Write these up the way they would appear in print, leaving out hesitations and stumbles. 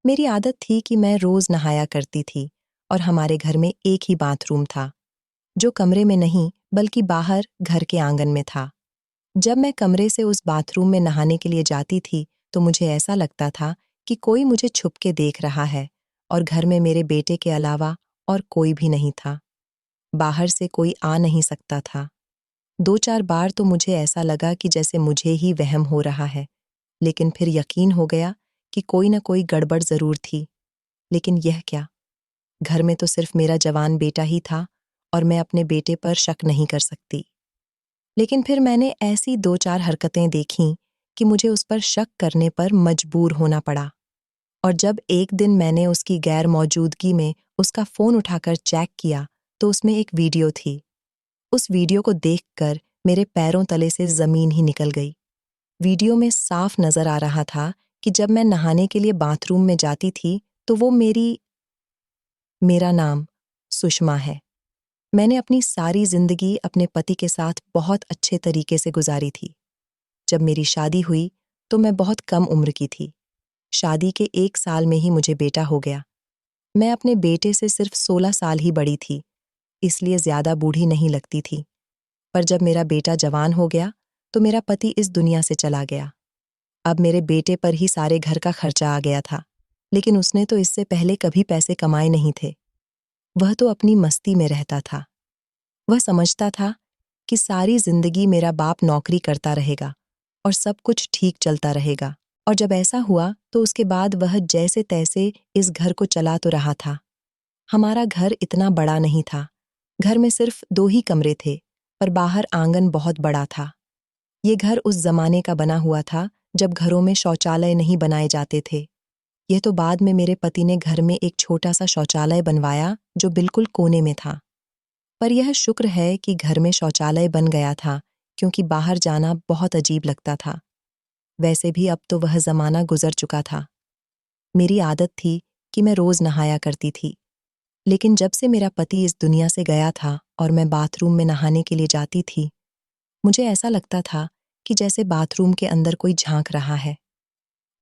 मेरी आदत थी कि मैं रोज नहाया करती थी और हमारे घर में एक ही बाथरूम था, जो कमरे में नहीं बल्कि बाहर घर के आंगन में था। जब मैं कमरे से उस बाथरूम में नहाने के लिए जाती थी तो मुझे ऐसा लगता था कि कोई मुझे छुप के देख रहा है और घर में मेरे बेटे के अलावा और कोई भी नहीं था। बाहर से कोई आ नहीं सकता था। 2-4 बार तो मुझे ऐसा लगा कि जैसे मुझे ही वहम हो रहा है, लेकिन फिर यकीन हो गया कि कोई न कोई गड़बड़ जरूर थी। लेकिन यह क्या? घर में तो सिर्फ मेरा जवान बेटा ही था और मैं अपने बेटे पर शक नहीं कर सकती। लेकिन फिर मैंने ऐसी 2-4 हरकतें देखीं कि मुझे उस पर शक करने पर मजबूर होना पड़ा। और जब एक दिन मैंने उसकी गैर मौजूदगी में उसका फ़ोन उठाकर चेक किया, तो उसमें एक वीडियो थी। उस वीडियो को देखकर मेरे पैरों तले से ज़मीन ही निकल गई। वीडियो में साफ नज़र आ रहा था कि जब मैं नहाने के लिए बाथरूम में जाती थी, तो वो मेरा नाम सुषमा है। मैंने अपनी सारी ज़िंदगी अपने पति के साथ बहुत अच्छे तरीके से गुजारी थी। जब मेरी शादी हुई, तो मैं बहुत कम उम्र की थी। शादी के 1 साल में ही मुझे बेटा हो गया। मैं अपने बेटे से सिर्फ 16 साल ही बड़ी थी, इसलिए ज़्यादा बूढ़ी नहीं लगती थी। पर जब मेरा बेटा जवान हो गया, तो मेरा पति इस दुनिया से चला गया। अब मेरे बेटे पर ही सारे घर का खर्चा आ गया था, लेकिन उसने तो इससे पहले कभी पैसे कमाए नहीं थे। वह तो अपनी मस्ती में रहता था। वह समझता था कि सारी जिंदगी मेरा बाप नौकरी करता रहेगा और सब कुछ ठीक चलता रहेगा। और जब ऐसा हुआ तो उसके बाद वह जैसे तैसे इस घर को चला तो रहा था। हमारा घर इतना बड़ा नहीं था। घर में सिर्फ 2 ही कमरे थे, पर बाहर आंगन बहुत बड़ा था। ये घर उस जमाने का बना हुआ था जब घरों में शौचालय नहीं बनाए जाते थे। यह तो बाद में मेरे पति ने घर में एक छोटा सा शौचालय बनवाया जो बिल्कुल कोने में था। पर यह शुक्र है कि घर में शौचालय बन गया था, क्योंकि बाहर जाना बहुत अजीब लगता था। वैसे भी अब तो वह जमाना गुजर चुका था। मेरी आदत थी कि मैं रोज नहाया करती थी, लेकिन जब से मेरा पति इस दुनिया से गया था और मैं बाथरूम में नहाने के लिए जाती थी, मुझे ऐसा लगता था कि जैसे बाथरूम के अंदर कोई झांक रहा है।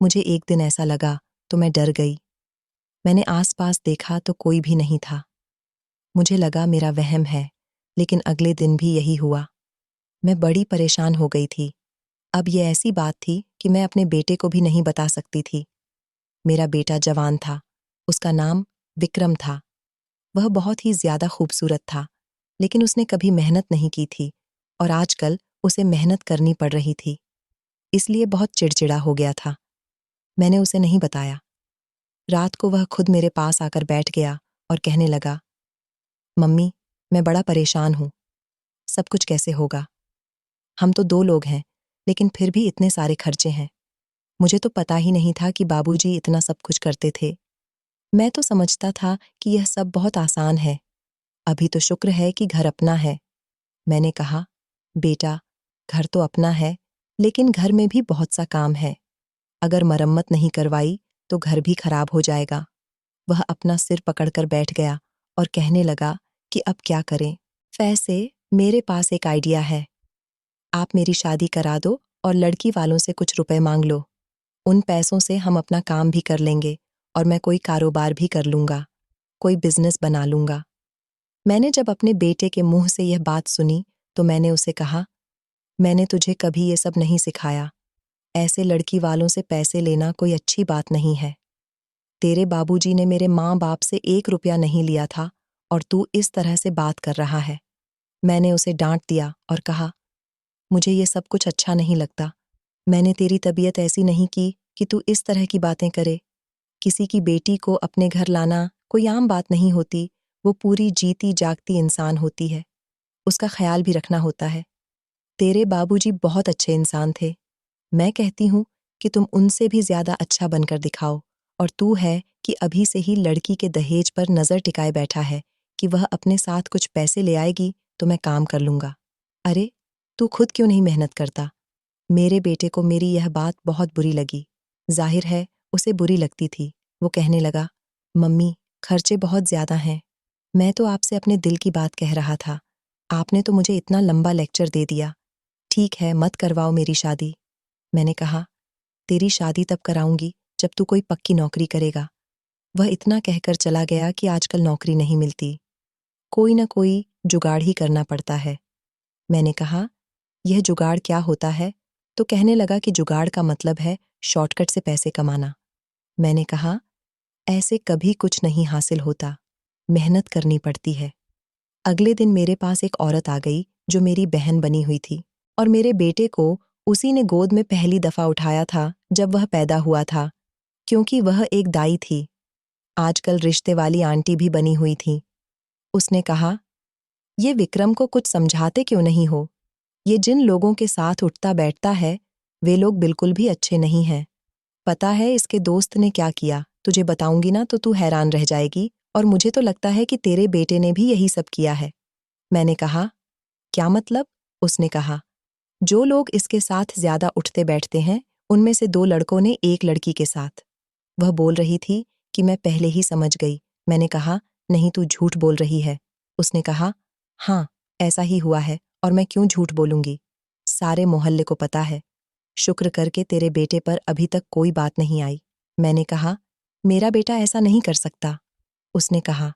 मुझे एक दिन ऐसा लगा तो मैं डर गई। मैंने आसपास देखा तो कोई भी नहीं था। मुझे लगा मेरा वहम है, लेकिन अगले दिन भी यही हुआ। मैं बड़ी परेशान हो गई थी। अब ये ऐसी बात थी कि मैं अपने बेटे को भी नहीं बता सकती थी। मेरा बेटा जवान था। उसका नाम विक्रम था। वह बहुत ही ज्यादा खूबसूरत था, लेकिन उसने कभी मेहनत नहीं की थी और आजकल उसे मेहनत करनी पड़ रही थी। इसलिए बहुत चिड़चिड़ा हो गया था। मैंने उसे नहीं बताया। रात को वह खुद मेरे पास आकर बैठ गया और कहने लगा, मम्मी, मैं बड़ा परेशान हूँ। सब कुछ कैसे होगा? हम तो 2 लोग हैं, लेकिन फिर भी इतने सारे खर्चे हैं। मुझे तो पता ही नहीं था कि बाबूजी इतना सब कुछ करते थे। मैं तो समझता था कि यह सब बहुत आसान है। अभी तो शुक्र है कि घर अपना है। मैंने कहा, बेटा, घर तो अपना है, लेकिन घर में भी बहुत सा काम है। अगर मरम्मत नहीं करवाई तो घर भी खराब हो जाएगा। वह अपना सिर पकड़कर बैठ गया और कहने लगा कि अब क्या करें? वैसे मेरे पास एक आइडिया है। आप मेरी शादी करा दो और लड़की वालों से कुछ रुपए मांग लो। उन पैसों से हम अपना काम भी कर लेंगे और मैं कोई कारोबार भी कर लूंगा, कोई बिजनेस बना लूंगा। मैंने जब अपने बेटे के मुंह से यह बात सुनी तो मैंने उसे कहा, मैंने तुझे कभी ये सब नहीं सिखाया। ऐसे लड़की वालों से पैसे लेना कोई अच्छी बात नहीं है। तेरे बाबूजी ने मेरे माँ बाप से 1 रुपया नहीं लिया था और तू इस तरह से बात कर रहा है। मैंने उसे डांट दिया और कहा, मुझे ये सब कुछ अच्छा नहीं लगता। मैंने तेरी तबीयत ऐसी नहीं की कि तू इस तरह की बातें करे। किसी की बेटी को अपने घर लाना कोई आम बात नहीं होती। वो पूरी जीती जागती इंसान होती है। उसका ख्याल भी रखना होता है। तेरे बाबूजी बहुत अच्छे इंसान थे। मैं कहती हूँ कि तुम उनसे भी ज्यादा अच्छा बनकर दिखाओ, और तू है कि अभी से ही लड़की के दहेज पर नजर टिकाए बैठा है कि वह अपने साथ कुछ पैसे ले आएगी तो मैं काम कर लूंगा। अरे, तू खुद क्यों नहीं मेहनत करता? मेरे बेटे को मेरी यह बात बहुत बुरी लगी। जाहिर है उसे बुरी लगती थी। वो कहने लगा, मम्मी, खर्चे बहुत ज्यादा हैं। मैं तो आपसे अपने दिल की बात कह रहा था। आपने तो मुझे इतना लंबा लेक्चर दे दिया। ठीक है, मत करवाओ मेरी शादी। मैंने कहा, तेरी शादी तब कराऊंगी जब तू कोई पक्की नौकरी करेगा, वह इतना कहकर चला गया कि आजकल नौकरी नहीं मिलती, कोई न कोई जुगाड़ ही करना पड़ता है। मैंने कहा, यह जुगाड़ क्या होता है? तो कहने लगा कि जुगाड़ का मतलब है शॉर्टकट से पैसे कमाना। मैंने कहा, ऐसे कभी कुछ नहीं हासिल होता, मेहनत करनी पड़ती है। अगले दिन मेरे पास एक औरत आ गई जो मेरी बहन बनी हुई थी और मेरे बेटे को उसी ने गोद में पहली दफा उठाया था जब वह पैदा हुआ था, क्योंकि वह एक दाई थी। आजकल रिश्ते वाली आंटी भी बनी हुई थी। उसने कहा, ये विक्रम को कुछ समझाते क्यों नहीं हो? ये जिन लोगों के साथ उठता बैठता है, वे लोग बिल्कुल भी अच्छे नहीं हैं। पता है इसके दोस्त ने क्या किया? तुझे बताऊंगी ना तो तू हैरान रह जाएगी, और मुझे तो लगता है कि तेरे बेटे ने भी यही सब किया है। मैंने कहा, क्या मतलब? उसने कहा, जो लोग इसके साथ ज्यादा उठते बैठते हैं, उनमें से 2 लड़कों ने एक लड़की के साथ। वह बोल रही थी कि मैं पहले ही समझ गई। मैंने कहा, नहीं तू झूठ बोल रही है। उसने कहा, हाँ, ऐसा ही हुआ है और मैं क्यों झूठ बोलूंगी? सारे मोहल्ले को पता है। शुक्र करके तेरे बेटे पर अभी तक कोई बात नहीं आई। मैंने कहा, मेरा बेटा ऐसा नहीं कर सकता। उसने कहा,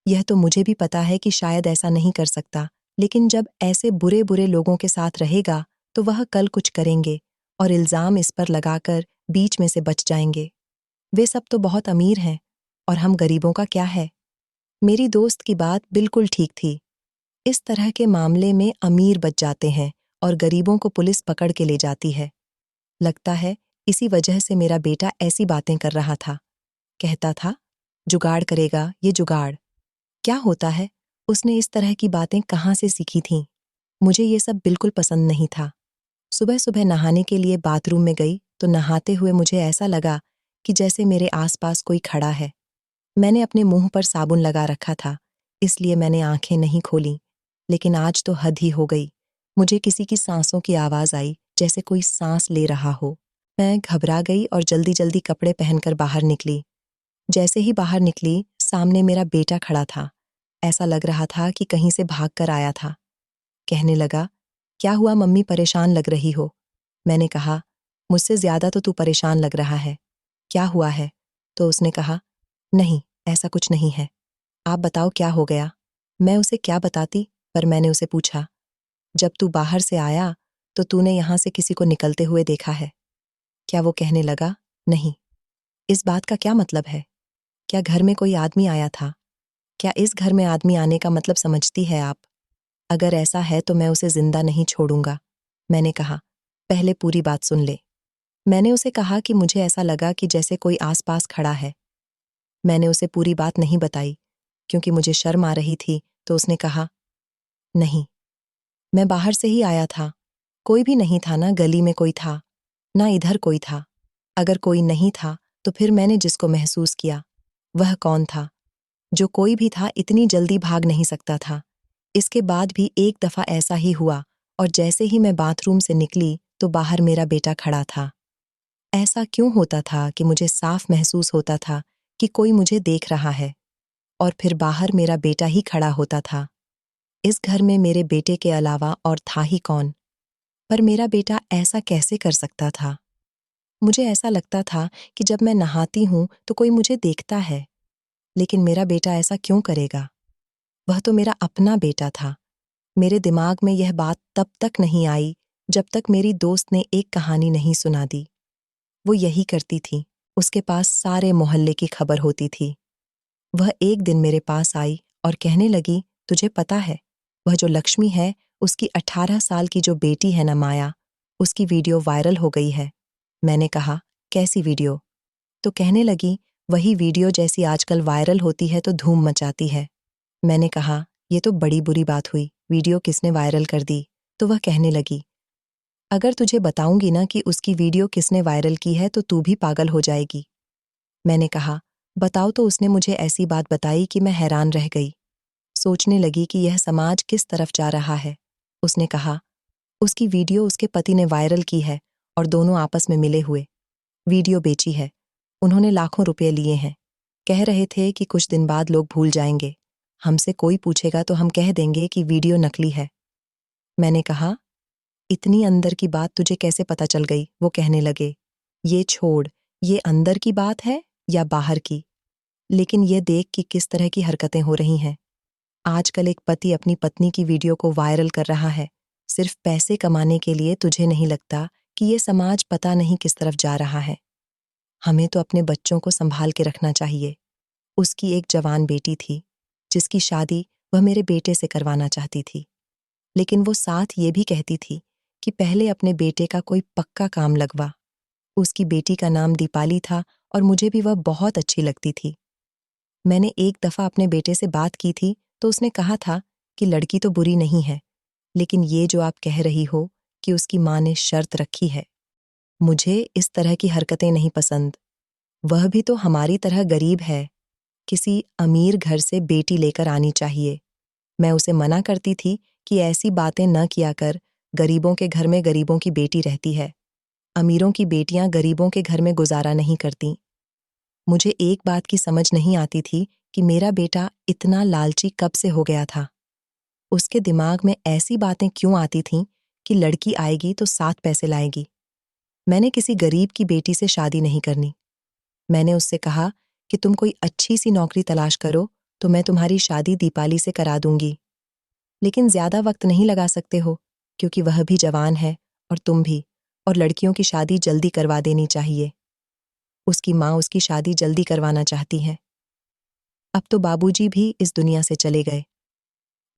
यह तो मुझे भी पता है कि शायद ऐसा नहीं कर सकता, लेकिन जब ऐसे बुरे बुरे लोगों के साथ रहेगा तो वह कल कुछ करेंगे और इल्जाम इस पर लगाकर बीच में से बच जाएंगे। वे सब तो बहुत अमीर हैं और हम गरीबों का क्या है? मेरी दोस्त की बात बिल्कुल ठीक थी। इस तरह के मामले में अमीर बच जाते हैं और गरीबों को पुलिस पकड़ के ले जाती है। लगता है इसी वजह से मेरा बेटा ऐसी बातें कर रहा था। कहता था, जुगाड़ करेगा, ये जुगाड़। क्या होता है? उसने इस तरह की बातें कहाँ से सीखी थीं? मुझे ये सब बिल्कुल पसंद नहीं था। सुबह सुबह नहाने के लिए बाथरूम में गई तो नहाते हुए मुझे ऐसा लगा कि जैसे मेरे आसपास कोई खड़ा है। मैंने अपने मुंह पर साबुन लगा रखा था, इसलिए मैंने आंखें नहीं खोलीं। लेकिन आज तो हद ही हो गई। मुझे किसी की सांसों की आवाज आई, जैसे कोई सांस ले रहा हो। मैं घबरा गई और जल्दी जल्दी कपड़े पहनकर बाहर निकली। जैसे ही बाहर निकली, सामने मेरा बेटा खड़ा था। ऐसा लग रहा था कि कहीं से भाग कर आया था। कहने लगा, क्या हुआ मम्मी, परेशान लग रही हो? मैंने कहा, मुझसे ज्यादा तो तू परेशान लग रहा है। क्या हुआ है? तो उसने कहा, नहीं, ऐसा कुछ नहीं है। आप बताओ क्या हो गया? मैं उसे क्या बताती, पर मैंने उसे पूछा, जब तू बाहर से आया तो तूने यहां से किसी को निकलते हुए देखा है? क्या वो कहने लगा, नहीं। इस बात का क्या मतलब है? क्या घर में कोई आदमी आया था? क्या इस घर में आदमी आने का मतलब समझती है आप? अगर ऐसा है तो मैं उसे जिंदा नहीं छोड़ूंगा। मैंने कहा, पहले पूरी बात सुन ले। मैंने उसे कहा कि मुझे ऐसा लगा कि जैसे कोई आसपास खड़ा है। मैंने उसे पूरी बात नहीं बताई क्योंकि मुझे शर्म आ रही थी, तो उसने कहा, नहीं, मैं बाहर से ही आया था। कोई भी नहीं था, ना गली में कोई था, ना इधर कोई था। अगर कोई नहीं था तो फिर मैंने जिसको महसूस किया, वह कौन था? जो कोई भी था इतनी जल्दी भाग नहीं सकता था। इसके बाद भी एक दफा ऐसा ही हुआ और जैसे ही मैं बाथरूम से निकली तो बाहर मेरा बेटा खड़ा था। ऐसा क्यों होता था कि मुझे साफ महसूस होता था कि कोई मुझे देख रहा है, और फिर बाहर मेरा बेटा ही खड़ा होता था। इस घर में मेरे बेटे के अलावा और था ही कौन? पर मेरा बेटा ऐसा कैसे कर सकता था? मुझे ऐसा लगता था कि जब मैं नहाती हूं तो कोई मुझे देखता है, लेकिन मेरा बेटा ऐसा क्यों करेगा? वह तो मेरा अपना बेटा था। मेरे दिमाग में यह बात तब तक नहीं आई जब तक मेरी दोस्त ने एक कहानी नहीं सुना दी। वो यही करती थी, उसके पास सारे मोहल्ले की खबर होती थी। वह एक दिन मेरे पास आई और कहने लगी, तुझे पता है, वह जो लक्ष्मी है, उसकी 18 साल की जो बेटी है ना माया, उसकी वीडियो वायरल हो गई है। मैंने कहा, कैसी वीडियो? तो कहने लगी, वही वीडियो जैसी आजकल वायरल होती है तो धूम मचाती है। मैंने कहा, ये तो बड़ी बुरी बात हुई, वीडियो किसने वायरल कर दी? तो वह कहने लगी, अगर तुझे बताऊंगी ना कि उसकी वीडियो किसने वायरल की है तो तू भी पागल हो जाएगी। मैंने कहा, बताओ। तो उसने मुझे ऐसी बात बताई कि मैं हैरान रह गई। सोचने लगी कि यह समाज किस तरफ जा रहा है। उसने कहा, उसकी वीडियो उसके पति ने वायरल की है और दोनों आपस में मिले हुए वीडियो बेची है। उन्होंने लाखों रुपए लिए हैं। कह रहे थे कि कुछ दिन बाद लोग भूल जाएंगे। हमसे कोई पूछेगा तो हम कह देंगे कि वीडियो नकली है। मैंने कहा, इतनी अंदर की बात तुझे कैसे पता चल गई? वो कहने लगे, ये छोड़, ये अंदर की बात है या बाहर की? लेकिन ये देख कि किस तरह की हरकतें हो रही हैं। आजकल एक पति अपनी पत्नी की वीडियो को वायरल कर रहा है, सिर्फ पैसे कमाने के लिए। तुझे नहीं लगता कि ये समाज पता नहीं किस तरफ जा रहा है? हमें तो अपने बच्चों को संभाल के रखना चाहिए। उसकी एक जवान बेटी थी, जिसकी शादी वह मेरे बेटे से करवाना चाहती थी। लेकिन वो साथ ये भी कहती थी कि पहले अपने बेटे का कोई पक्का काम लगवा। उसकी बेटी का नाम दीपाली था और मुझे भी वह बहुत अच्छी लगती थी। मैंने एक दफ़ा अपने बेटे से बात की थी तो उसने कहा था कि लड़की तो बुरी नहीं है, लेकिन ये जो आप कह रही हो कि उसकी माँ ने शर्त रखी है, मुझे इस तरह की हरकतें नहीं पसंद। वह भी तो हमारी तरह गरीब है, किसी अमीर घर से बेटी लेकर आनी चाहिए। मैं उसे मना करती थी कि ऐसी बातें न किया कर, गरीबों के घर में गरीबों की बेटी रहती है। अमीरों की बेटियां गरीबों के घर में गुजारा नहीं करती। मुझे एक बात की समझ नहीं आती थी कि मेरा बेटा इतना लालची कब से हो गया था। उसके दिमाग में ऐसी बातें क्यों आती थीं कि लड़की आएगी तो 7 पैसे लाएगी। मैंने किसी गरीब की बेटी से शादी नहीं करनी। मैंने उससे कहा कि तुम कोई अच्छी सी नौकरी तलाश करो तो मैं तुम्हारी शादी दीपाली से करा दूंगी। लेकिन ज्यादा वक्त नहीं लगा सकते हो, क्योंकि वह भी जवान है और तुम भी, और लड़कियों की शादी जल्दी करवा देनी चाहिए। उसकी माँ उसकी शादी जल्दी करवाना चाहती है। अब तो बाबूजी भी इस दुनिया से चले गए।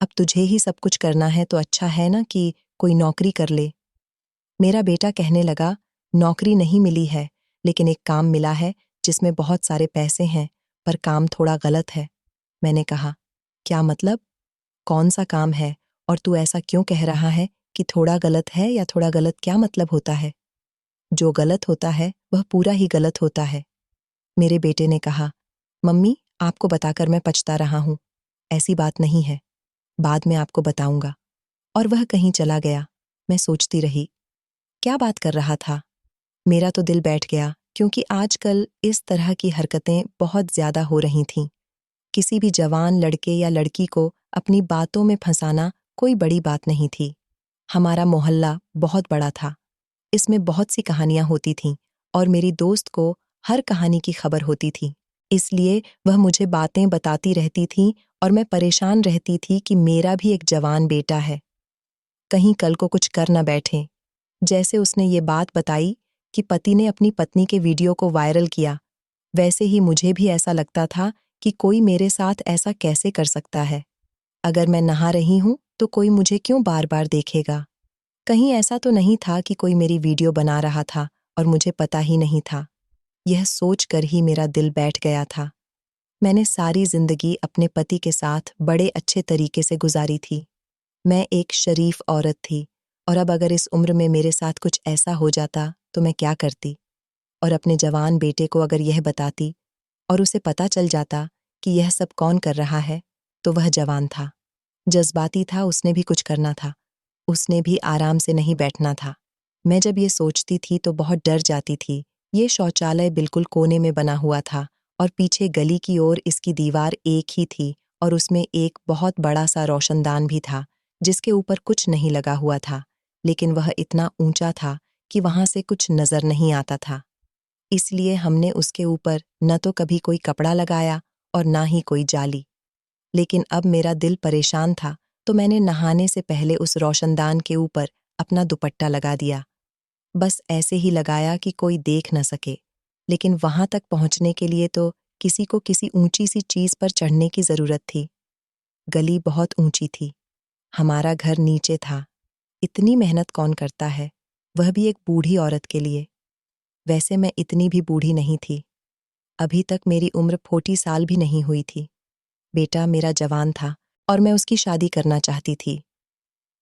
अब तुझे ही सब कुछ करना है तो अच्छा है ना कि कोई नौकरी कर ले। मेरा बेटा कहने लगा, नौकरी नहीं मिली है, लेकिन एक काम मिला है जिसमें बहुत सारे पैसे हैं, पर काम थोड़ा गलत है। मैंने कहा, क्या मतलब? कौन सा काम है? और तू ऐसा क्यों कह रहा है कि थोड़ा गलत है? या थोड़ा गलत क्या मतलब होता है? जो गलत होता है वह पूरा ही गलत होता है। मेरे बेटे ने कहा, मम्मी, आपको बताकर मैं पछता रहा हूं। ऐसी बात नहीं है, बाद में आपको बताऊंगा। और वह कहीं चला गया। मैं सोचती रही, क्या बात कर रहा था? मेरा तो दिल बैठ गया, क्योंकि आजकल इस तरह की हरकतें बहुत ज्यादा हो रही थीं। किसी भी जवान लड़के या लड़की को अपनी बातों में फंसाना कोई बड़ी बात नहीं थी। हमारा मोहल्ला बहुत बड़ा था, इसमें बहुत सी कहानियां होती थीं और मेरी दोस्त को हर कहानी की खबर होती थी। इसलिए वह मुझे बातें बताती रहती थी और मैं परेशान रहती थी कि मेरा भी एक जवान बेटा है, कहीं कल को कुछ कर न बैठे। जैसे उसने ये बात बताई कि पति ने अपनी पत्नी के वीडियो को वायरल किया, वैसे ही मुझे भी ऐसा लगता था कि कोई मेरे साथ ऐसा कैसे कर सकता है। अगर मैं नहा रही हूं तो कोई मुझे क्यों बार बार देखेगा? कहीं ऐसा तो नहीं था कि कोई मेरी वीडियो बना रहा था और मुझे पता ही नहीं था। यह सोचकर ही मेरा दिल बैठ गया था। मैंने सारी जिंदगी अपने पति के साथ बड़े अच्छे तरीके से गुजारी थी। मैं एक शरीफ औरत थी, और अब अगर इस उम्र में मेरे साथ कुछ ऐसा हो जाता तो मैं क्या करती? और अपने जवान बेटे को अगर यह बताती और उसे पता चल जाता कि यह सब कौन कर रहा है, तो वह जवान था, जज्बाती था, उसने भी कुछ करना था, उसने भी आराम से नहीं बैठना था। मैं जब ये सोचती थी तो बहुत डर जाती थी। ये शौचालय बिल्कुल कोने में बना हुआ था और पीछे गली की ओर इसकी दीवार एक ही थी और उसमें एक बहुत बड़ा सा रोशनदान भी था, जिसके ऊपर कुछ नहीं लगा हुआ था, लेकिन वह इतना ऊंचा था कि वहां से कुछ नजर नहीं आता था। इसलिए हमने उसके ऊपर न तो कभी कोई कपड़ा लगाया और ना ही कोई जाली। लेकिन अब मेरा दिल परेशान था, तो मैंने नहाने से पहले उस रोशनदान के ऊपर अपना दुपट्टा लगा दिया। बस ऐसे ही लगाया कि कोई देख न सके। लेकिन वहां तक पहुंचने के लिए तो किसी को किसी ऊंची सी चीज पर चढ़ने की जरूरत थी। गली बहुत ऊंची थी, हमारा घर नीचे था। इतनी मेहनत कौन करता है, वह भी एक बूढ़ी औरत के लिए। वैसे मैं इतनी भी बूढ़ी नहीं थी, अभी तक मेरी उम्र 40 साल भी नहीं हुई थी। बेटा मेरा जवान था और मैं उसकी शादी करना चाहती थी।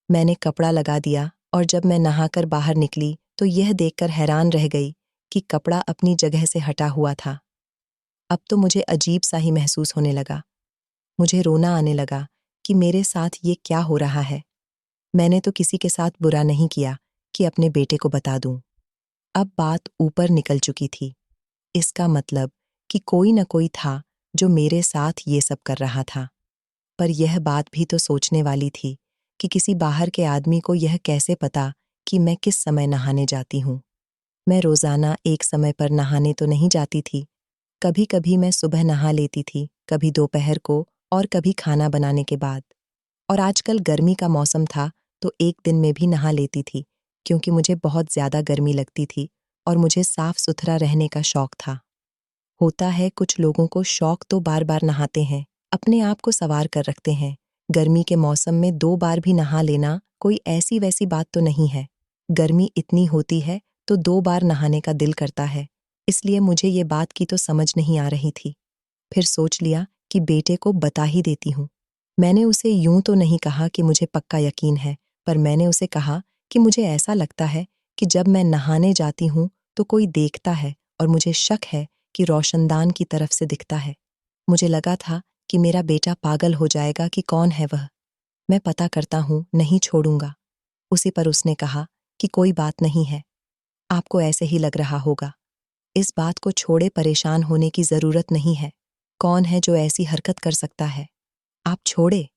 मैंने कपड़ा लगा दिया और जब मैं नहाकर बाहर निकली तो यह देखकर हैरान रह गई कि कपड़ा अपनी जगह से हटा हुआ था। अब तो मुझे अजीब सा ही महसूस होने लगा। मुझे रोना आने लगा कि मेरे साथ ये क्या हो रहा है। मैंने तो किसी के साथ बुरा नहीं किया कि अपने बेटे को बता दूं। अब बात ऊपर निकल चुकी थी। इसका मतलब कि कोई न कोई था जो मेरे साथ ये सब कर रहा था। पर यह बात भी तो सोचने वाली थी कि किसी बाहर के आदमी को यह कैसे पता कि मैं किस समय नहाने जाती हूँ। मैं रोजाना एक समय पर नहाने तो नहीं जाती थी, कभी कभी मैं सुबह नहा लेती थी, कभी दोपहर को और कभी खाना बनाने के बाद। और आजकल गर्मी का मौसम था तो एक दिन में भी नहा लेती थी, क्योंकि मुझे बहुत ज़्यादा गर्मी लगती थी और मुझे साफ सुथरा रहने का शौक था। होता है कुछ लोगों को शौक तो बार बार नहाते हैं, अपने आप को संवार कर रखते हैं। गर्मी के मौसम में 2 बार भी नहा लेना कोई ऐसी वैसी बात तो नहीं है। गर्मी इतनी होती है तो 2 बार नहाने का दिल करता है, इसलिए मुझे ये बात की तो समझ नहीं आ रही थी। फिर सोच लिया कि बेटे को बता ही देती हूँ। मैंने उसे यूं तो नहीं कहा कि मुझे पक्का यकीन है, पर मैंने उसे कहा कि मुझे ऐसा लगता है कि जब मैं नहाने जाती हूँ तो कोई देखता है और मुझे शक है कि रोशनदान की तरफ से दिखता है। मुझे लगा था कि मेरा बेटा पागल हो जाएगा कि कौन है वह। मैं पता करता हूँ, नहीं छोड़ूंगा। उसी पर उसने कहा कि कोई बात नहीं है, आपको ऐसे ही लग रहा होगा। इस बात को छोड़े परेशान होने की जरूरत नहीं है। कौन है जो ऐसी हरकत कर सकता है? आप छोड़े।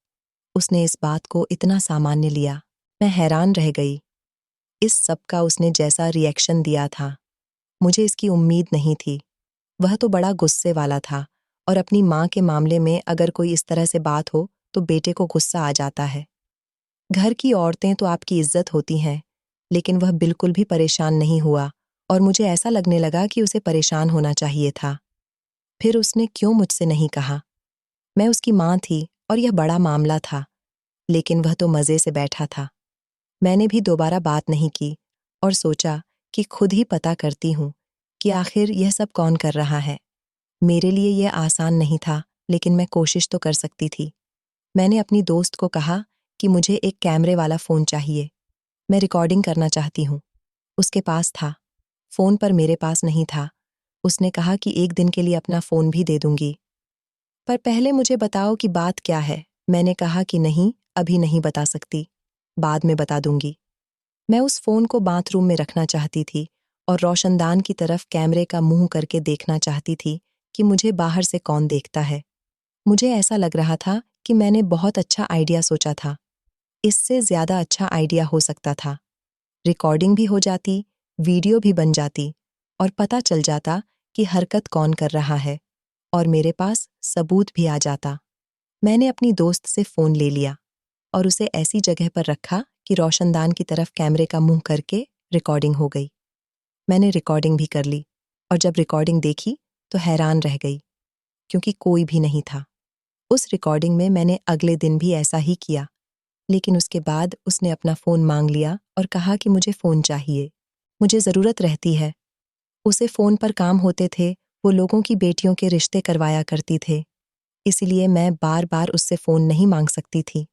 उसने इस बात को इतना सामान्य लिया। मैं हैरान रह गई। इस सब का उसने जैसा रिएक्शन दिया था, मुझे इसकी उम्मीद नहीं थी। वह तो बड़ा गुस्से वाला था और अपनी माँ के मामले में अगर कोई इस तरह से बात हो तो बेटे को गुस्सा आ जाता है। घर की औरतें तो आपकी इज्जत होती हैं, लेकिन वह बिल्कुल भी परेशान नहीं हुआ और मुझे ऐसा लगने लगा कि उसे परेशान होना चाहिए था। फिर उसने क्यों मुझसे नहीं कहा? मैं उसकी माँ थी और यह बड़ा मामला था, लेकिन वह तो मज़े से बैठा था। मैंने भी दोबारा बात नहीं की और सोचा कि खुद ही पता करती हूँ कि आखिर यह सब कौन कर रहा है। मेरे लिए यह आसान नहीं था, लेकिन मैं कोशिश तो कर सकती थी। मैंने अपनी दोस्त को कहा कि मुझे एक कैमरे वाला फ़ोन चाहिए। मैं रिकॉर्डिंग करना चाहती हूँ। उसके पास था, फ़ोन पर मेरे पास नहीं था। उसने कहा कि एक दिन के लिए अपना फ़ोन भी दे दूंगी। पर पहले मुझे बताओ कि बात क्या है। मैंने कहा कि नहीं, अभी नहीं बता सकती, बाद में बता दूंगी। मैं उस फ़ोन को बाथरूम में रखना चाहती थी और रोशनदान की तरफ कैमरे का मुंह करके देखना चाहती थी कि मुझे बाहर से कौन देखता है। मुझे ऐसा लग रहा था कि मैंने बहुत अच्छा आइडिया सोचा था। इससे ज़्यादा अच्छा आइडिया हो सकता था। रिकॉर्डिंग भी हो जाती, वीडियो भी बन जाती और पता चल जाता कि हरकत कौन कर रहा है, और मेरे पास सबूत भी आ जाता। मैंने अपनी दोस्त से फ़ोन ले लिया और उसे ऐसी जगह पर रखा कि रोशनदान की तरफ कैमरे का मुंह करके रिकॉर्डिंग हो गई। मैंने रिकॉर्डिंग भी कर ली और जब रिकॉर्डिंग देखी तो हैरान रह गई, क्योंकि कोई भी नहीं था। उस रिकॉर्डिंग में मैंने अगले दिन भी ऐसा ही किया, लेकिन उसके बाद उसने अपना फ़ोन मांग लिया और कहा कि मुझे फ़ोन चाहिए, मुझे ज़रूरत रहती है। उसे फ़ोन पर काम होते थे, वो लोगों की बेटियों के रिश्ते करवाया करती थे, इसलिए मैं बार बार उससे फ़ोन नहीं मांग सकती थी।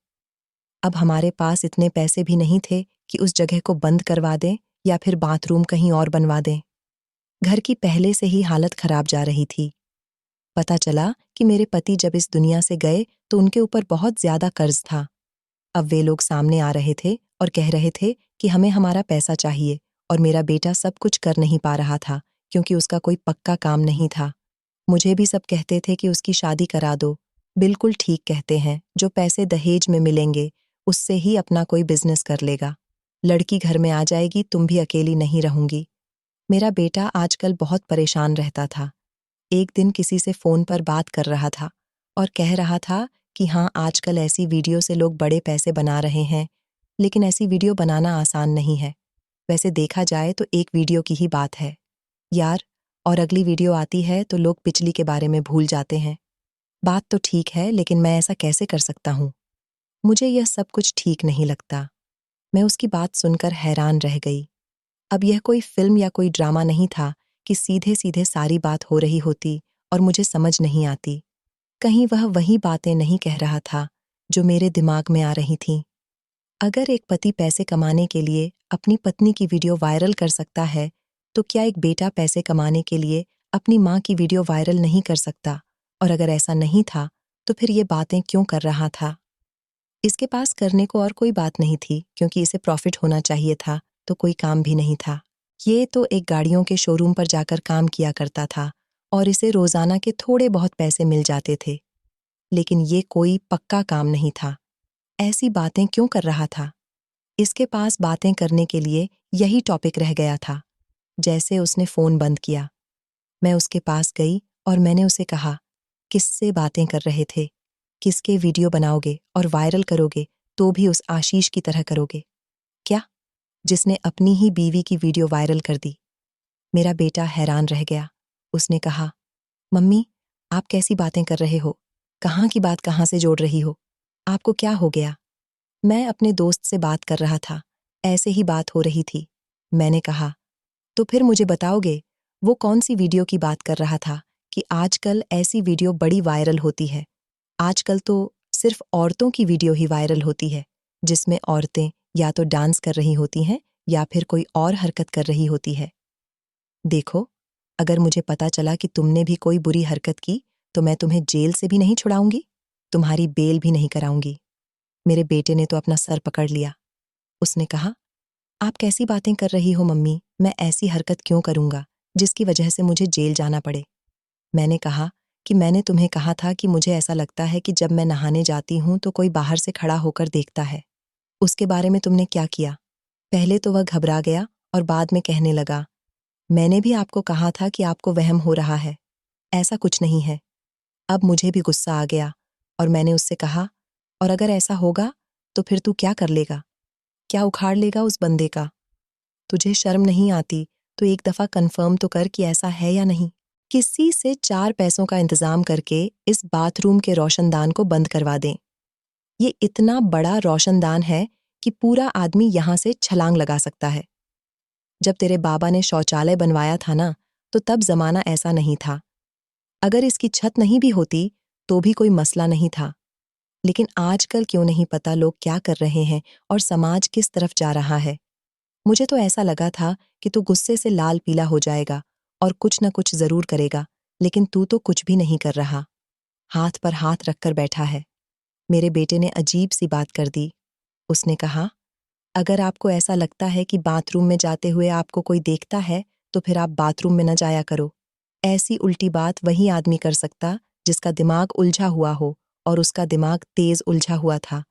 अब हमारे पास इतने पैसे भी नहीं थे कि उस जगह को बंद करवा दें या फिर बाथरूम कहीं और बनवा दें। घर की पहले से ही हालत खराब जा रही थी। पता चला कि मेरे पति जब इस दुनिया से गए तो उनके ऊपर बहुत ज़्यादा कर्ज था। अब वे लोग सामने आ रहे थे और कह रहे थे कि हमें हमारा पैसा चाहिए, और मेरा बेटा सब कुछ कर नहीं पा रहा था क्योंकि उसका कोई पक्का काम नहीं था। मुझे भी सब कहते थे कि उसकी शादी करा दो। बिल्कुल ठीक कहते हैं, जो पैसे दहेज में मिलेंगे उससे ही अपना कोई बिजनेस कर लेगा। लड़की घर में आ जाएगी, तुम भी अकेली नहीं रहूंगी। मेरा बेटा आजकल बहुत परेशान रहता था। एक दिन किसी से फ़ोन पर बात कर रहा था और कह रहा था कि हाँ, आजकल ऐसी वीडियो से लोग बड़े पैसे बना रहे हैं, लेकिन ऐसी वीडियो बनाना आसान नहीं है। वैसे देखा जाए तो एक वीडियो की ही बात है यार, और अगली वीडियो आती है तो लोग पिछली के बारे में भूल जाते हैं। बात तो ठीक है, लेकिन मैं ऐसा कैसे कर सकता हूँ? मुझे यह सब कुछ ठीक नहीं लगता। मैं उसकी बात सुनकर हैरान रह गई। अब यह कोई फिल्म या कोई ड्रामा नहीं था कि सीधे सीधे सारी बात हो रही होती और मुझे समझ नहीं आती। कहीं वह वही बातें नहीं कह रहा था जो मेरे दिमाग में आ रही थीं। अगर एक पति पैसे कमाने के लिए अपनी पत्नी की वीडियो वायरल कर सकता है, तो क्या एक बेटा पैसे कमाने के लिए अपनी माँ की वीडियो वायरल नहीं कर सकता? और अगर ऐसा नहीं था, तो फिर ये बातें क्यों कर रहा था? इसके पास करने को और कोई बात नहीं थी, क्योंकि इसे प्रॉफिट होना चाहिए था, तो कोई काम भी नहीं था। ये तो एक गाड़ियों के शोरूम पर जाकर काम किया करता था और इसे रोजाना के थोड़े बहुत पैसे मिल जाते थे, लेकिन ये कोई पक्का काम नहीं था। ऐसी बातें क्यों कर रहा था? इसके पास बातें करने के लिए यही टॉपिक रह गया था। जैसे उसने फ़ोन बंद किया, मैं उसके पास गई और मैंने उसे कहा, किससे बातें कर रहे थे? किसके वीडियो बनाओगे और वायरल करोगे तो भी उस आशीष की तरह करोगे? क्या? जिसने अपनी ही बीवी की वीडियो वायरल कर दी। मेरा बेटा हैरान रह गया। उसने कहा, मम्मी, आप कैसी बातें कर रहे हो? कहाँ की बात कहाँ से जोड़ रही हो? आपको क्या हो गया? मैं अपने दोस्त से बात कर रहा था। ऐसे ही बात हो रही थी। मैंने कहा, तो फिर मुझे बताओगे, वो कौन सी वीडियो की बात कर रहा था कि आजकल ऐसी वीडियो बड़ी वायरल होती है। आजकल तो सिर्फ औरतों की वीडियो ही वायरल होती है, जिसमें औरतें या तो डांस कर रही होती हैं या फिर कोई और हरकत कर रही होती है। देखो, अगर मुझे पता चला कि तुमने भी कोई बुरी हरकत की, तो मैं तुम्हें जेल से भी नहीं छुड़ाऊंगी, तुम्हारी बेल भी नहीं कराऊंगी। मेरे बेटे ने तो अपना सर पकड़ लिया। उसने कहा, आप कैसी बातें कर रही हो मम्मी? मैं ऐसी हरकत क्यों करूंगा, जिसकी वजह से मुझे जेल जाना पड़े? मैंने कहा कि मैंने तुम्हें कहा था कि मुझे ऐसा लगता है कि जब मैं नहाने जाती हूं तो कोई बाहर से खड़ा होकर देखता है। उसके बारे में तुमने क्या किया? पहले तो वह घबरा गया और बाद में कहने लगा, मैंने भी आपको कहा था कि आपको वहम हो रहा है। ऐसा कुछ नहीं है। अब मुझे भी गुस्सा आ गया और मैंने उससे कहा, और अगर ऐसा होगा तो फिर तू क्या कर लेगा? क्या उखाड़ लेगा उस बंदे का? तुझे शर्म नहीं आती तो एक दफा कंफर्म तो कर कि ऐसा है या नहीं। किसी से 4 पैसों का इंतजाम करके इस बाथरूम के रोशनदान को बंद करवा दें। ये इतना बड़ा रोशनदान है कि पूरा आदमी यहां से छलांग लगा सकता है। जब तेरे बाबा ने शौचालय बनवाया था ना, तो तब जमाना ऐसा नहीं था। अगर इसकी छत नहीं भी होती तो भी कोई मसला नहीं था। लेकिन आजकल क्यों नहीं पता लोग क्या कर रहे हैं और समाज किस तरफ जा रहा है। मुझे तो ऐसा लगा था कि तू गुस्से से लाल पीला हो जाएगा और कुछ न कुछ जरूर करेगा, लेकिन तू तो कुछ भी नहीं कर रहा। हाथ पर हाथ रखकर बैठा है। मेरे बेटे ने अजीब सी बात कर दी। उसने कहा, अगर आपको ऐसा लगता है कि बाथरूम में जाते हुए आपको कोई देखता है, तो फिर आप बाथरूम में न जाया करो। ऐसी उल्टी बात वही आदमी कर सकता जिसका दिमाग उलझा हुआ हो, और उसका दिमाग तेज उलझा हुआ था।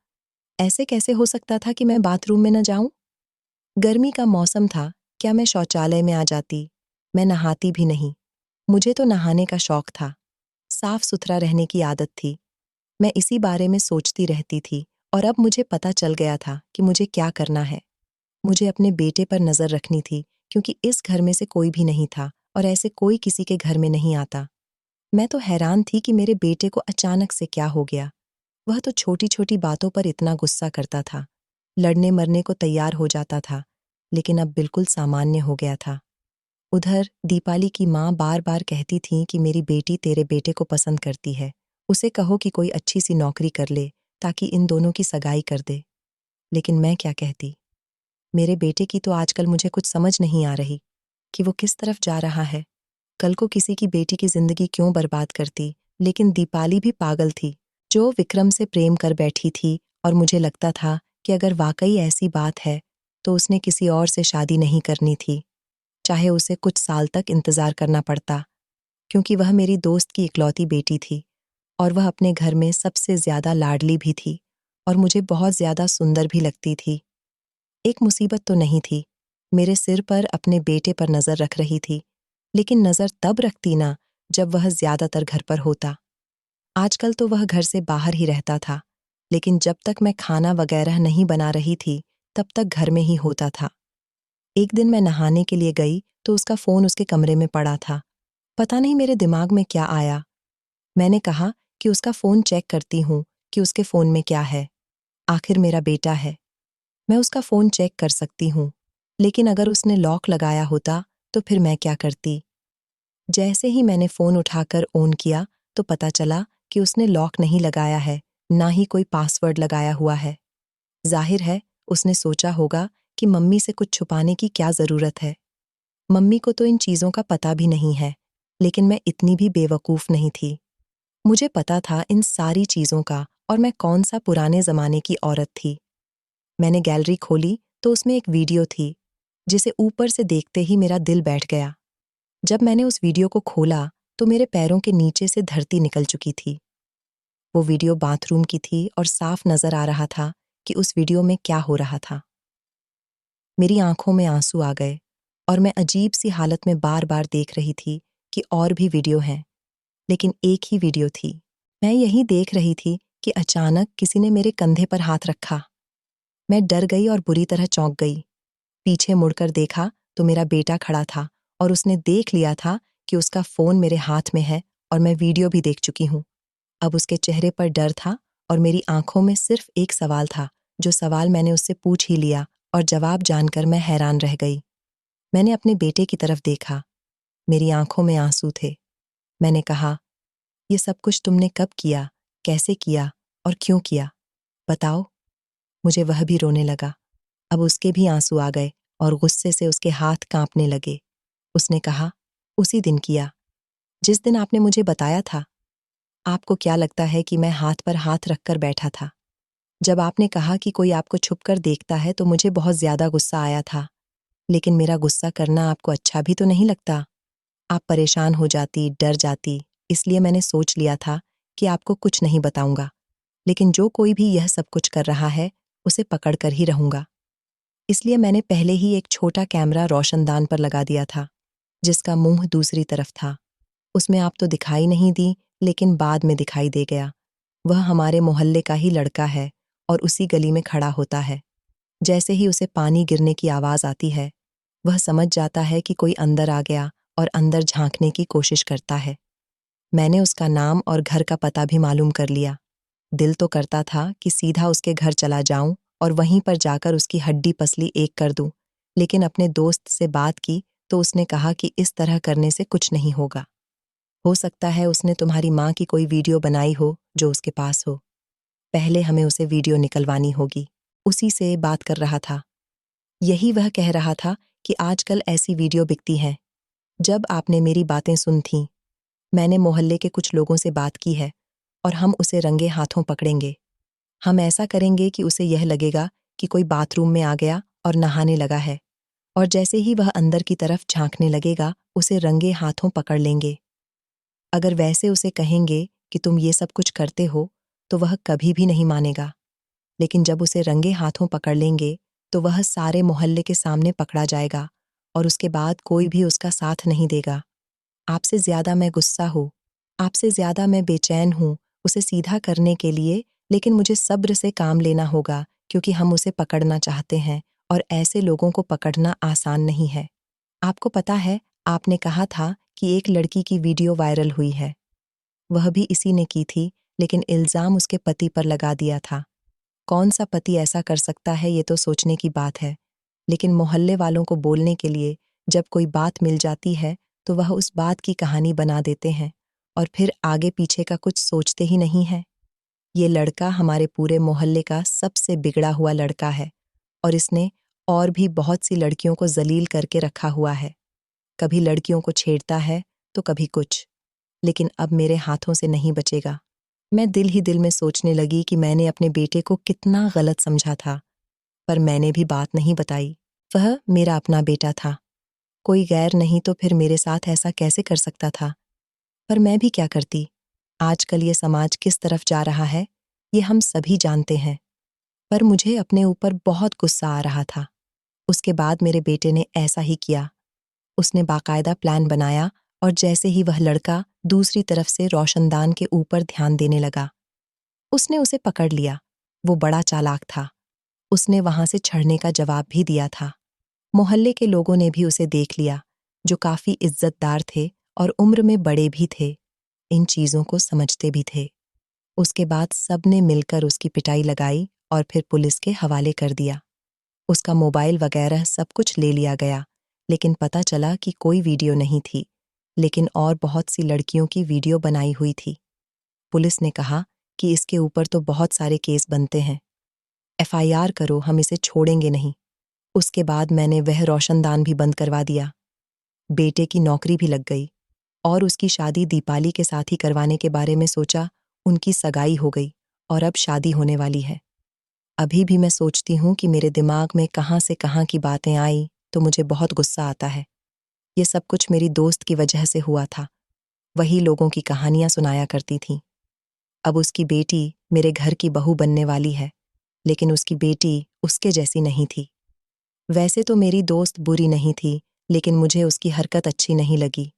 ऐसे कैसे हो सकता था कि मैं बाथरूम में न जाऊं? गर्मी का मौसम था, क्या मैं शौचालय में आ जाती? मैं नहाती भी नहीं। मुझे तो नहाने का शौक था। साफ सुथरा रहने की आदत थी। मैं इसी बारे में सोचती रहती थी और अब मुझे पता चल गया था कि मुझे क्या करना है। मुझे अपने बेटे पर नजर रखनी थी, क्योंकि इस घर में से कोई भी नहीं था और ऐसे कोई किसी के घर में नहीं आता। मैं तो हैरान थी कि मेरे बेटे को अचानक से क्या हो गया। वह तो छोटी-छोटी बातों पर इतना गुस्सा करता था, लड़ने मरने को तैयार हो जाता था, लेकिन अब बिल्कुल सामान्य हो गया था। उधर दीपाली की माँ बार-बार कहती थी कि मेरी बेटी तेरे बेटे को पसंद करती है। उसे कहो कि कोई अच्छी सी नौकरी कर ले, ताकि इन दोनों की सगाई कर दे। लेकिन मैं क्या कहती? मेरे बेटे की तो आजकल मुझे कुछ समझ नहीं आ रही कि वो किस तरफ जा रहा है। कल को किसी की बेटी की जिंदगी क्यों बर्बाद करती, लेकिन दीपाली भी पागल थी, जो विक्रम से प्रेम कर बैठी थी, और मुझे लगता था कि अगर वाकई ऐसी बात है, तो उसने किसी और से शादी नहीं करनी थी, चाहे उसे कुछ साल तक इंतजार करना पड़ता, क्योंकि वह मेरी दोस्त की इकलौती बेटी थी और वह अपने घर में सबसे ज्यादा लाडली भी थी और मुझे बहुत ज्यादा सुंदर भी लगती थी। एक मुसीबत तो नहीं थी, मेरे सिर पर अपने बेटे पर नजर रख रही थी, लेकिन नजर तब रखती ना जब वह ज्यादातर घर पर होता। आजकल तो वह घर से बाहर ही रहता था, लेकिन जब तक मैं खाना वगैरह नहीं बना रही थी, तब तक घर में ही होता था। एक दिन मैं नहाने के लिए गई तो उसका फोन उसके कमरे में पड़ा था। पता नहीं मेरे दिमाग में क्या आया। मैंने कहा कि उसका फोन चेक करती हूँ कि उसके फोन में क्या है। आखिर मेरा बेटा है, मैं उसका फोन चेक कर सकती हूँ, लेकिन अगर उसने लॉक लगाया होता तो फिर मैं क्या करती? जैसे ही मैंने फोन उठाकर ऑन किया तो पता चला कि उसने लॉक नहीं लगाया है, ना ही कोई पासवर्ड लगाया हुआ है। जाहिर है उसने सोचा होगा कि मम्मी से कुछ छुपाने की क्या जरूरत है। मम्मी को तो इन चीजों का पता भी नहीं है, लेकिन मैं इतनी भी बेवकूफ नहीं थी। मुझे पता था इन सारी चीजों का, और मैं कौन सा पुराने जमाने की औरत थी। मैंने गैलरी खोली तो उसमें एक वीडियो थी, जिसे ऊपर से देखते ही मेरा दिल बैठ गया। जब मैंने उस वीडियो को खोला तो मेरे पैरों के नीचे से धरती निकल चुकी थी। वो वीडियो बाथरूम की थी और साफ नजर आ रहा था कि उस वीडियो में क्या हो रहा था। मेरी आंखों में आंसू आ गए और मैं अजीब सी हालत में बार बार देख रही थी कि और भी वीडियो हैं, लेकिन एक ही वीडियो थी। मैं यही देख रही थी कि अचानक किसी ने मेरे कंधे पर हाथ रखा। मैं डर गई और बुरी तरह चौंक गई। पीछे मुड़कर देखा तो मेरा बेटा खड़ा था और उसने देख लिया था कि उसका फ़ोन मेरे हाथ में है और मैं वीडियो भी देख चुकी हूँ। अब उसके चेहरे पर डर था और मेरी आंखों में सिर्फ एक सवाल था, जो सवाल मैंने उससे पूछ ही लिया और जवाब जानकर मैं हैरान रह गई। मैंने अपने बेटे की तरफ देखा। मेरी आंखों में आंसू थे। मैंने कहा, ये सब कुछ तुमने कब किया, कैसे किया और क्यों किया? बताओ। मुझे वह भी रोने लगा। अब उसके भी आंसू आ गए और गुस्से से उसके हाथ कांपने लगे। उसने कहा, उसी दिन किया, जिस दिन आपने मुझे बताया था। आपको क्या लगता है कि मैं हाथ पर हाथ रखकर बैठा था? जब आपने कहा कि कोई आपको छुपकर देखता है तो मुझे बहुत ज्यादा गुस्सा आया था। लेकिन मेरा गुस्सा करना आपको अच्छा भी तो नहीं लगता। आप परेशान हो जाती, डर जाती, इसलिए मैंने सोच लिया था कि आपको कुछ नहीं बताऊंगा। लेकिन जो कोई भी यह सब कुछ कर रहा है, उसे पकड़ कर ही रहूंगा। इसलिए मैंने पहले ही एक छोटा कैमरा रोशनदान पर लगा दिया था, जिसका मुंह दूसरी तरफ था। उसमें आप तो दिखाई नहीं दी, लेकिन बाद में दिखाई दे गया। वह हमारे मोहल्ले का ही लड़का है और उसी गली में खड़ा होता है। जैसे ही उसे पानी गिरने की आवाज़ आती है, वह समझ जाता है कि कोई अंदर आ गया और अंदर झांकने की कोशिश करता है। मैंने उसका नाम और घर का पता भी मालूम कर लिया। दिल तो करता था कि सीधा उसके घर चला जाऊं और वहीं पर जाकर उसकी हड्डी पसली एक कर दूं, लेकिन अपने दोस्त से बात की तो उसने कहा कि इस तरह करने से कुछ नहीं होगा। हो सकता है उसने तुम्हारी माँ की कोई वीडियो बनाई हो जो उसके पास हो। पहले हमें उसे वीडियो निकलवानी होगी। उसी से बात कर रहा था। यही वह कह रहा था कि आजकल ऐसी वीडियो बिकती हैं। जब आपने मेरी बातें सुन थीं, मैंने मोहल्ले के कुछ लोगों से बात की है और हम उसे रंगे हाथों पकड़ेंगे। हम ऐसा करेंगे कि उसे यह लगेगा कि कोई बाथरूम में आ गया और नहाने लगा है, और जैसे ही वह अंदर की तरफ झांकने लगेगा, उसे रंगे हाथों पकड़ लेंगे। अगर वैसे उसे कहेंगे कि तुम ये सब कुछ करते हो, तो वह कभी भी नहीं मानेगा। लेकिन जब उसे रंगे हाथों पकड़ लेंगे, तो वह सारे मोहल्ले के सामने पकड़ा जाएगा और उसके बाद कोई भी उसका साथ नहीं देगा। आपसे ज्यादा मैं गुस्सा हूँ, आपसे ज्यादा मैं बेचैन हूँ उसे सीधा करने के लिए, लेकिन मुझे सब्र से काम लेना होगा क्योंकि हम उसे पकड़ना चाहते हैं और ऐसे लोगों को पकड़ना आसान नहीं है। आपको पता है, आपने कहा था कि एक लड़की की वीडियो वायरल हुई है। वह भी इसी ने की थी, लेकिन इल्जाम उसके पति पर लगा दिया था। कौन सा पति ऐसा कर सकता है, ये तो सोचने की बात है। लेकिन मोहल्ले वालों को बोलने के लिए जब कोई बात मिल जाती है तो वह उस बात की कहानी बना देते हैं और फिर आगे पीछे का कुछ सोचते ही नहीं है। ये लड़का हमारे पूरे मोहल्ले का सबसे बिगड़ा हुआ लड़का है और इसने और भी बहुत सी लड़कियों को जलील करके रखा हुआ है। कभी लड़कियों को छेड़ता है तो कभी कुछ, लेकिन अब मेरे हाथों से नहीं बचेगा। मैं दिल ही दिल में सोचने लगी कि मैंने अपने बेटे को कितना गलत समझा था, पर मैंने भी बात नहीं बताई। वह मेरा अपना बेटा था, कोई गैर नहीं, तो फिर मेरे साथ ऐसा कैसे कर सकता था? पर मैं भी क्या करती? आजकल ये समाज किस तरफ जा रहा है, ये हम सभी जानते हैं। पर मुझे अपने ऊपर बहुत गुस्सा आ रहा था। उसके बाद मेरे बेटे ने ऐसा ही किया। उसने बाकायदा प्लान बनाया और जैसे ही वह लड़का दूसरी तरफ से रोशनदान के ऊपर ध्यान देने लगा, उसने उसे पकड़ लिया। वो बड़ा चालाक था। उसने वहां से छड़ने का जवाब भी दिया था। मोहल्ले के लोगों ने भी उसे देख लिया, जो काफी इज्जतदार थे और उम्र में बड़े भी थे, इन चीजों को समझते भी थे। उसके बाद सबने मिलकर उसकी पिटाई लगाई और फिर पुलिस के हवाले कर दिया। उसका मोबाइल वगैरह सब कुछ ले लिया गया, लेकिन पता चला कि कोई वीडियो नहीं थी, लेकिन और बहुत सी लड़कियों की वीडियो बनाई हुई थी। पुलिस ने कहा कि इसके ऊपर तो बहुत सारे केस बनते हैं, एफआईआर करो, हम इसे छोड़ेंगे नहीं। उसके बाद मैंने वह रोशनदान भी बंद करवा दिया। बेटे की नौकरी भी लग गई और उसकी शादी दीपाली के साथ ही करवाने के बारे में सोचा। उनकी सगाई हो गई और अब शादी होने वाली है। अभी भी मैं सोचती हूँ कि मेरे दिमाग में कहाँ से कहाँ की बातें आई तो मुझे बहुत गुस्सा आता है। ये सब कुछ मेरी दोस्त की वजह से हुआ था। वही लोगों की कहानियां सुनाया करती थीं। अब उसकी बेटी मेरे घर की बहू बनने वाली है, लेकिन उसकी बेटी उसके जैसी नहीं थी। वैसे तो मेरी दोस्त बुरी नहीं थी, लेकिन मुझे उसकी हरकत अच्छी नहीं लगी।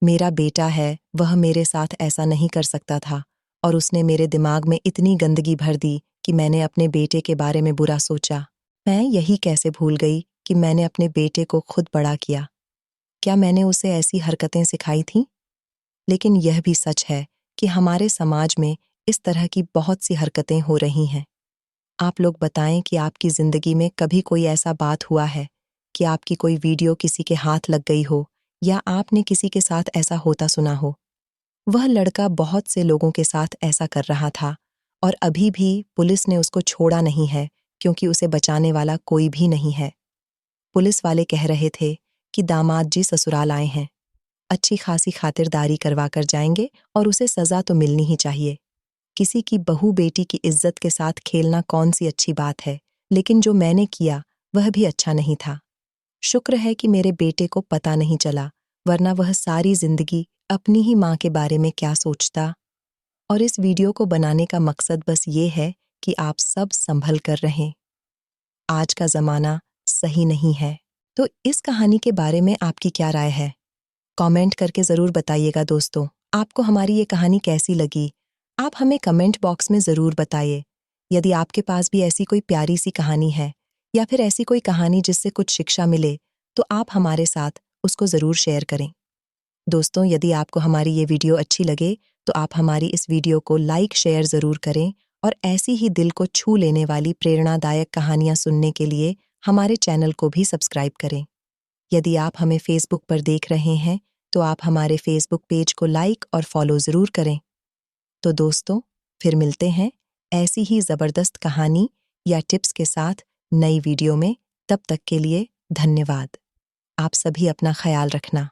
मेरा बेटा है, वह मेरे साथ ऐसा नहीं कर सकता था और उसने मेरे दिमाग में इतनी गंदगी भर दी कि मैंने अपने बेटे के बारे में बुरा सोचा। मैं यही कैसे भूल गई कि मैंने अपने बेटे को खुद बड़ा किया। क्या मैंने उसे ऐसी हरकतें सिखाई थीं? लेकिन यह भी सच है कि हमारे समाज में इस तरह की बहुत सी हरकतें हो रही हैं। आप लोग बताएं कि आपकी ज़िंदगी में कभी कोई ऐसा बात हुआ है कि आपकी कोई वीडियो किसी के हाथ लग गई हो या आपने किसी के साथ ऐसा होता सुना हो। वह लड़का बहुत से लोगों के साथ ऐसा कर रहा था और अभी भी पुलिस ने उसको छोड़ा नहीं है क्योंकि उसे बचाने वाला कोई भी नहीं है। पुलिस वाले कह रहे थे कि दामाद जी ससुराल आए हैं, अच्छी खासी खातिरदारी करवा कर जाएंगे और उसे सज़ा तो मिलनी ही चाहिए। किसी की बहू बेटी की इज्जत के साथ खेलना कौन सी अच्छी बात है, लेकिन जो मैंने किया वह भी अच्छा नहीं था। शुक्र है कि मेरे बेटे को पता नहीं चला, वरना वह सारी जिंदगी अपनी ही माँ के बारे में क्या सोचता। और इस वीडियो को बनाने का मकसद बस ये है कि आप सब संभल कर रहें। आज का ज़माना सही नहीं है। तो इस कहानी के बारे में आपकी क्या राय है? कमेंट करके ज़रूर बताइएगा दोस्तों। आपको हमारी ये कहानी कैसी लगी? आप हमें कमेंट बॉक्स में ज़रूर बताइए। यदि आपके पास भी ऐसी कोई प्यारी सी कहानी है या फिर ऐसी कोई कहानी जिससे कुछ शिक्षा मिले, तो आप हमारे साथ उसको ज़रूर शेयर करें। दोस्तों, यदि आपको हमारी ये वीडियो अच्छी लगे, तो आप हमारी इस वीडियो को लाइक शेयर ज़रूर करें और ऐसी ही दिल को छू लेने वाली प्रेरणादायक कहानियाँ सुनने के लिए हमारे चैनल को भी सब्सक्राइब करें। यदि आप हमें फेसबुक पर देख रहे हैं, तो आप हमारे फेसबुक पेज को लाइक और फॉलो ज़रूर करें। तो दोस्तों, फिर मिलते हैं ऐसी ही ज़बरदस्त कहानी या टिप्स के साथ नई वीडियो में। तब तक के लिए धन्यवाद। आप सभी अपना ख्याल रखना।